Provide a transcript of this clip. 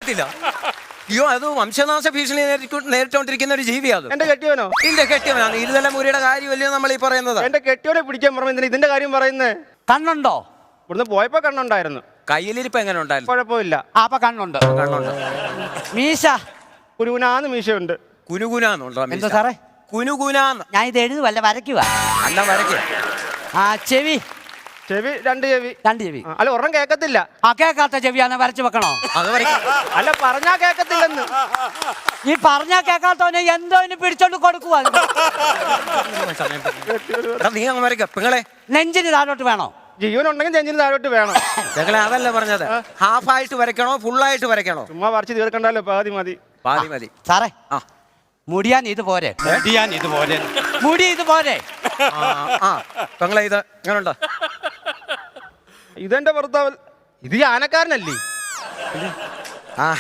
അറിയത്തില്ല. അയ്യോ, അത് വംശനാശ ഭീഷണി നേരിട്ടോണ്ടിരിക്കുന്ന ഒരു ജീവിയാണ്. എന്റെ കെട്ടിയോനോ? ഇതിന്റെ കെട്ടിയവനാണ്. ഇരുതല മുരിയുടെ കാര്യമല്ലേ നമ്മൾ ഈ പറയുന്നത്? എന്റെ കെട്ടിയോനെ പിടിക്കാൻ പറഞ്ഞു ഇതിന്റെ കാര്യം പറയുന്നേ. കണ്ണുണ്ടോ? ഇവിടുന്ന് പോയപ്പോ കണ്ണുണ്ടായിരുന്നു. കയ്യിലിരിപ്പ് എങ്ങനെ ഉണ്ടായിരുന്നു? കുഴപ്പമില്ല. അപ്പൊ കണ്ണുണ്ട്. കണ്ണുണ്ട്. മീശ കുരുകുനാന്ന് മീശയുണ്ട്. കുനുകുനാന്നുണ്ടോ? എന്താ സാറേ? കുനുകുനാന്ന്. ഞാൻ ഇത് എഴുതുവല്ല, വരയ്ക്കുക. അല്ല, വരയ്ക്കുക. ആ ചെവി. ചെവി 2 ചെവി. 2 ചെവി. അല്ല, ഒരെണ്ണം കേക്കത്തില്ല. ആ കേക്കാത്ത ചെവിയാന്ന് വരച്ചു വെക്കണോ? അത് വരയ്ക്കുക. അല്ല, പറഞ്ഞാ കേക്കത്തില്ലെന്ന്. ഈ പറഞ്ഞാ കേക്കാത്തവനെ എന്തോ ഇനി പിടിച്ചോണ്ട് കൊടുക്കുക. നീ അങ്ങ് വരയ്ക്കുക. പെങ്ങളെ നെഞ്ചിന് താഴോട്ട് വേണോ? ജീവനുണ്ടെങ്കിൽ ചെഞ്ചിന് താഴോട്ട് വേണം. പെങ്ങളെ അതല്ല പറഞ്ഞത്. ഹാഫായിട്ട് വരയ്ക്കണോ ഫുള്ളായിട്ട് വരയ്ക്കണോ? ചുമ്മാ വരച്ച് തീർക്കണ്ടല്ലോ, പാതി മതി. പാതി മതി. സാറേ, ആ, മുടിയാൻ ഇത് പോരെ? മുടി ഇത് പോരെ? പെങ്ങളെ ഇത് എങ്ങനെയുണ്ട്? ഇതെന്റെ ഭർത്താവ്. ഇത് ഈ ആനക്കാരനല്ലേ?